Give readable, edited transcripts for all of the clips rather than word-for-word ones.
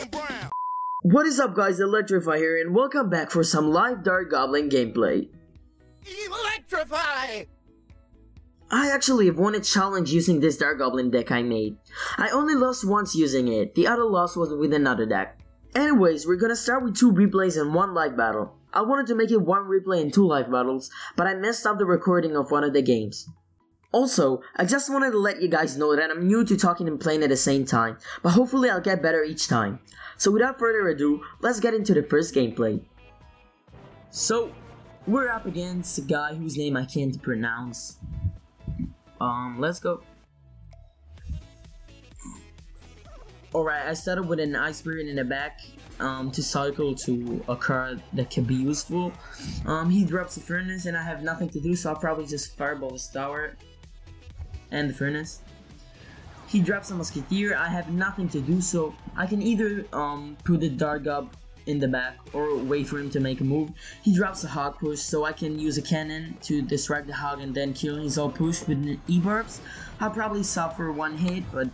Golden Brown. What is up guys, Electrify here and welcome back for some live Dark Goblin gameplay. Electrify! I actually have won a challenge using this Dark Goblin deck I made. I only lost once using it, the other loss was with another deck. Anyways, we're gonna start with 2 replays and 1 live battle. I wanted to make it 1 replay and 2 live battles, but I messed up the recording of one of the games. Also, I just wanted to let you guys know that I'm new to talking and playing at the same time, but hopefully I'll get better each time. So without further ado, let's get into the first gameplay. So, we're up against a guy whose name I can't pronounce. Let's go. Alright, I started with an Ice Spirit in the back to cycle to a card that can be useful. He drops the Furnace and I have nothing to do, so I'll probably just Fireball his tower and the Furnace. He drops a Musketeer, I have nothing to do, so I can either put the Dark Gob in the back or wait for him to make a move. He drops a Hog Push, so I can use a cannon to distract the Hog and then kill his all push with an E-Burps. I'll probably suffer 1 hit, but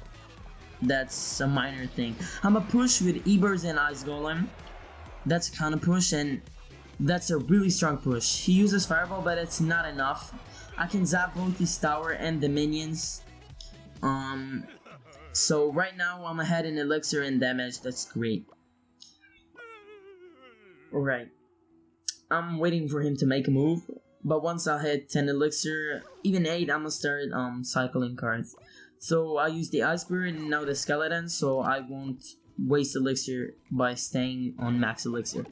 that's a minor thing. I'm a push with E-Bursts and Ice Golem. That's a kind of push, and that's a really strong push. He uses Fireball, but it's not enough. I can zap both his tower and the minions. So right now I'm ahead in elixir and damage. That's great. Alright, I'm waiting for him to make a move, but once I hit 10 elixir, even 8, I'm gonna start cycling cards. So I use the Ice Spirit and now the Skeleton, so I won't waste elixir by staying on max elixir.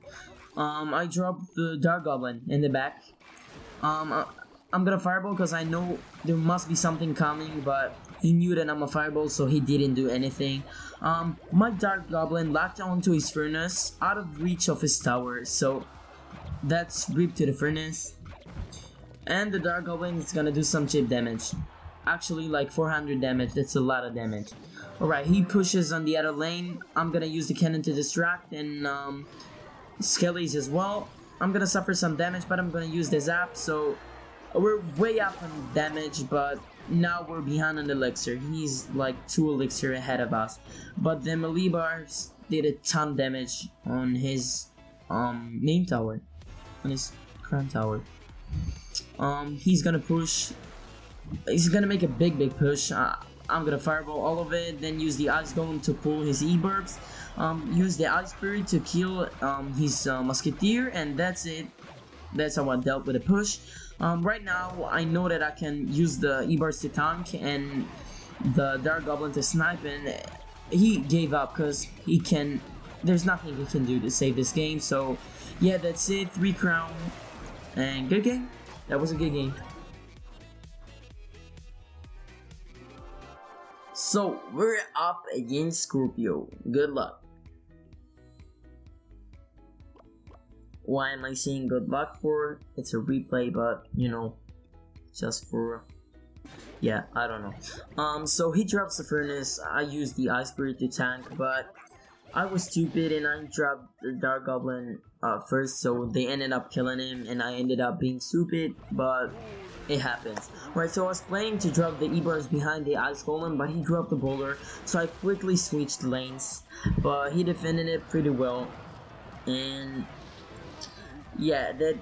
I drop the Dark Goblin in the back. I'm gonna Fireball because I know there must be something coming, but he knew that I'm a Fireball, so he didn't do anything. My Dark Goblin locked onto his Furnace, out of reach of his tower, so that's Rip to the Furnace. And the Dark Goblin is gonna do some chip damage. Actually, like 400 damage, that's a lot of damage. Alright, he pushes on the other lane. I'm gonna use the cannon to distract, and Skellies as well. I'm gonna suffer some damage, but I'm gonna use the zap, so we're way up on damage, but now we're behind on elixir. He's like 2 elixir ahead of us, but the melee bars did a ton damage on his main tower, on his crown tower. He's gonna push. He's gonna make a big push. I'm gonna Fireball all of it, then use the Ice Golem to pull his E-Burps. Use the Ice Spirit to kill his Musketeer, and that's it. That's how I dealt with a push. Right now, I know that I can use the E-Burst to tank and the Dark Goblin to snipe, and he gave up because there's nothing he can do to save this game. So yeah, that's it. 3 crown and good game. That was a good game. So we're up against Scorpio. Good luck. Why am I saying good luck for? It's a replay, but you know, just for, yeah, I don't know. So he drops the Furnace. I used the Ice Spirit to tank, but I was stupid and I dropped the Dark Goblin first, so they ended up killing him and I ended up being stupid, but it happens. Right, so I was planning to drop the E-Bars behind the Ice Golem, but he dropped the Boulder, so I quickly switched lanes, but he defended it pretty well, and yeah, that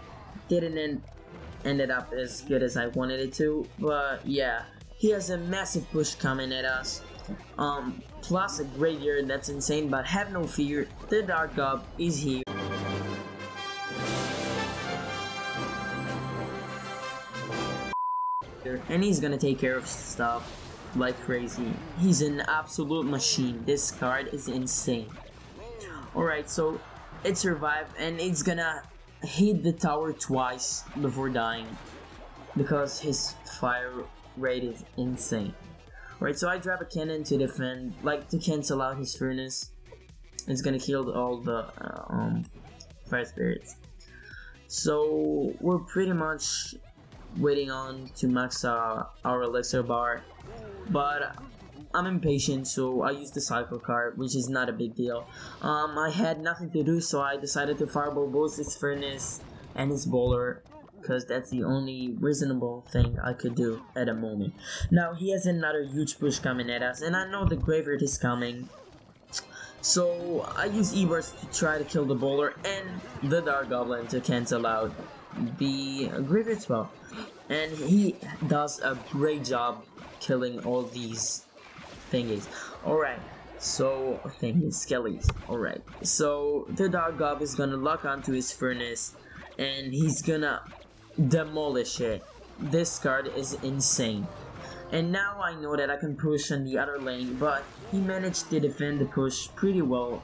didn't ended up as good as I wanted it to, but yeah, he has a massive push coming at us, plus a graveyard that's insane, but have no fear, the Dark Gob is here. And he's gonna take care of stuff like crazy. He's an absolute machine. This card is insane. Alright, so it survived and it's gonna hit the tower twice before dying because his fire rate is insane. Right, so I drop a cannon to defend, like to cancel out his Furnace. It's gonna kill all the fire spirits. So we're pretty much waiting on to max our elixir bar, but I'm impatient, so I used the cycle card, which is not a big deal. I had nothing to do, so I decided to Fireball both his Furnace and his Bowler, because that's the only reasonable thing I could do at a moment. Now he has another huge push coming at us, and I know the graveyard is coming, So I use E-Burst to try to kill the bowler and the Dark Goblin to cancel out the Graveyard Spell. And he does a great job killing all these thingies. Alright, so skellies. Alright, so the Dark Gob is gonna lock onto his furnace and he's gonna demolish it. This card is insane. And now I know that I can push on the other lane, but he managed to defend the push pretty well.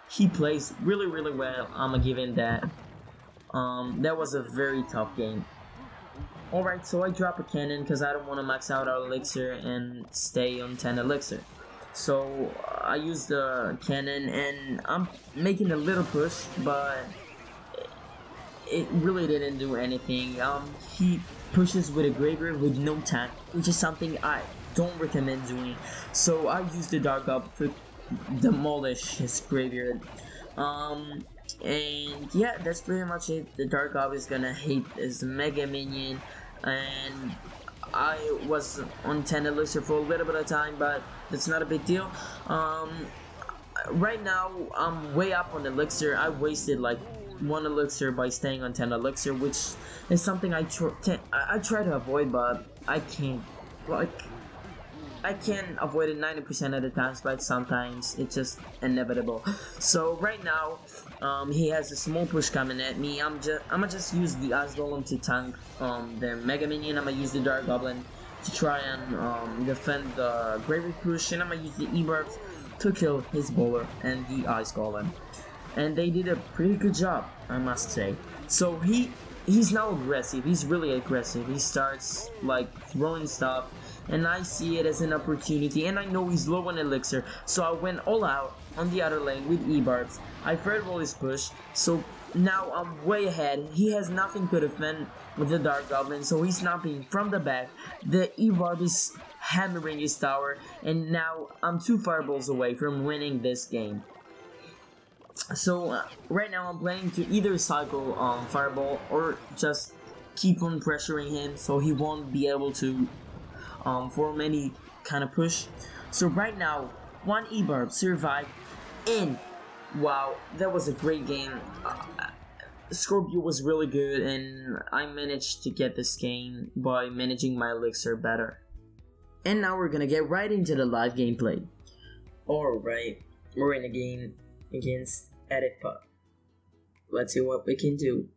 He plays really well, I'ma give him that. That was a very tough game. Alright, so I drop a cannon because I don't want to max out our elixir and stay on 10 elixir. So I use the cannon and I'm making a little push, but it really didn't do anything. He pushes with a graveyard with no tank, which is something I don't recommend doing. So I use the Dark Up to demolish his graveyard. And yeah, that's pretty much it. The Dark Gob is gonna hate his Mega Minion, and I was on 10 elixir for a little bit of time, but that's not a big deal. Right now I'm way up on elixir. I wasted like 1 elixir by staying on 10 elixir, which is something I try to avoid, but I can't. Like, I can avoid it 90% of the times, but sometimes it's just inevitable. So right now, he has a small push coming at me. I'ma just use the Ice Golem to tank the Mega Minion. I'ma use the Dark Goblin to try and defend the Graveyard push, and I'ma use the E-Burst to kill his bowler and the Ice Golem. And they did a pretty good job, I must say. So he's now aggressive. He's really aggressive. He starts like throwing stuff, and I see it as an opportunity, and I know he's low on elixir, so I went all out on the other lane with E-Barbs. I firewall his push, so now I'm way ahead. He has nothing to defend with the Dark Goblin, so he's snapping from the back. The E-Barb is hammering his tower, and now I'm 2 fireballs away from winning this game. So right now I'm planning to either cycle fireball or just keep on pressuring him so he won't be able to form any kind of push. So right now 1 E-Barb survived, and wow, that was a great game. Scorpio was really good, and I managed to get this game by managing my elixir better. And now we're gonna get right into the live gameplay. Alright, we're in a game against Editpa. Let's see what we can do.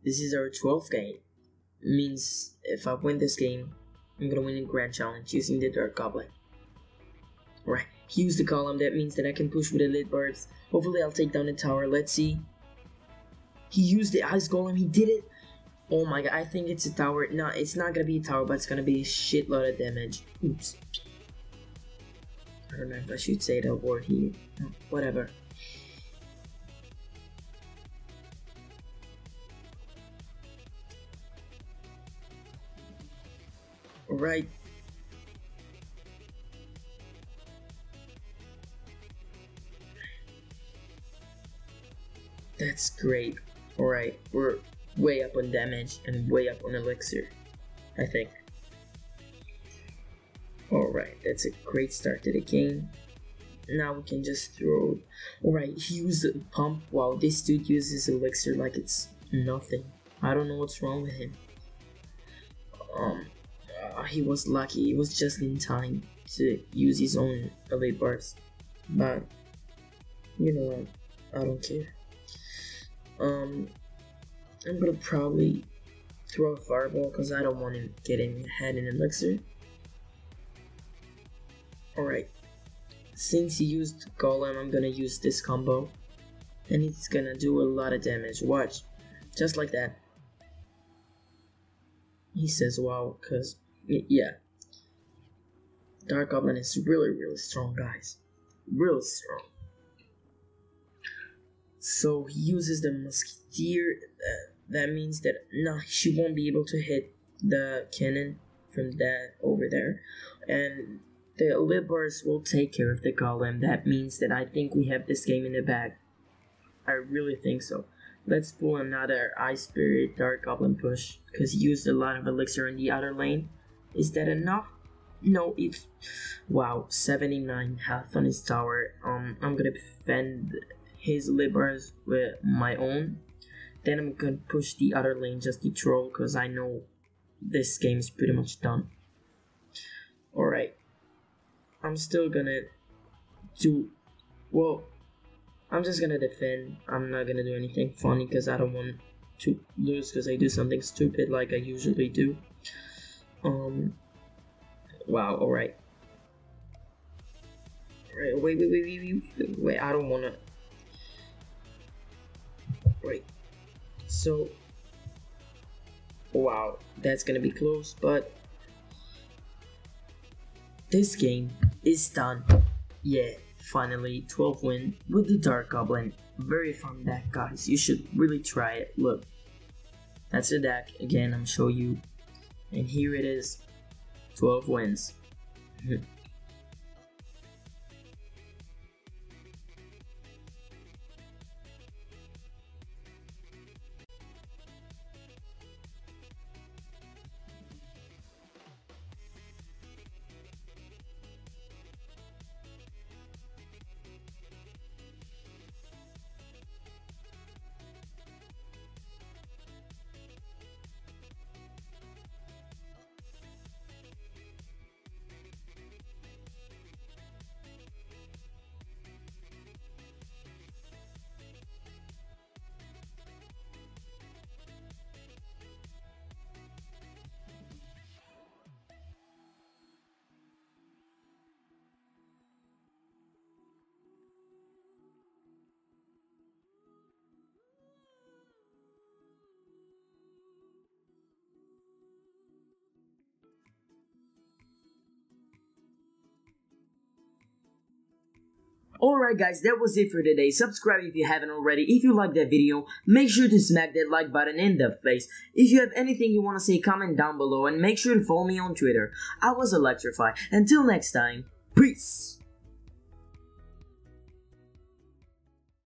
This is our 12th game. Means if I win this game, I'm gonna win a Grand Challenge using the Dark Goblin. Right, he used the column. That means that I can push with the Lit Barbs. Hopefully I'll take down the tower. Let's see. He used the Ice Golem. He did it. Oh my god, I think it's a tower. No, it's not gonna be a tower, but it's gonna be a shitload of damage. Oops. I don't know if I should say that word here. Whatever. Alright. That's great. Alright, we're way up on damage and way up on elixir, I think. Alright, that's a great start to the game. Now we can just throw. Alright, he used the pump. Wow, this dude uses elixir like it's nothing. I don't know what's wrong with him. He was lucky. He was just in time to use his own elite bars. But you know what? I don't care. I'm gonna probably throw a fireball because I don't want him getting ahead in elixir. Alright. Since he used Golem, I'm gonna use this combo. And it's gonna do a lot of damage. Watch. Just like that. He says wow, because, yeah. Dark Goblin is really strong, guys. Really strong. So he uses the Musketeer. That means that she won't be able to hit the cannon from that over there. And the Libars will take care of the Golem. That means that I think we have this game in the bag. I really think so. Let's pull another Ice Spirit Dark Goblin push, because he used a lot of elixir in the other lane. Is that enough? No, it's wow, 79 health on his tower. I'm gonna defend his libers with my own. Then I'm gonna push the other lane just to troll, because I know this game is pretty much done. Alright. I'm still gonna do well. I'm just gonna defend. I'm not gonna do anything funny because I don't want to lose because I do something stupid like I usually do. Wow, alright. Alright, wait, I don't wanna. Right. So, wow, that's gonna be close, but this game is done. Yeah, finally, 12 win with the Dark Goblin. Very fun deck, guys. You should really try it. Look, that's the deck. Again, I'm showing you. And here it is. 12 wins. Alright guys, that was it for today. Subscribe if you haven't already. If you liked that video, make sure to smack that like button in the face. If you have anything you want to say, comment down below and make sure to follow me on Twitter. I was electrified. Until next time, peace!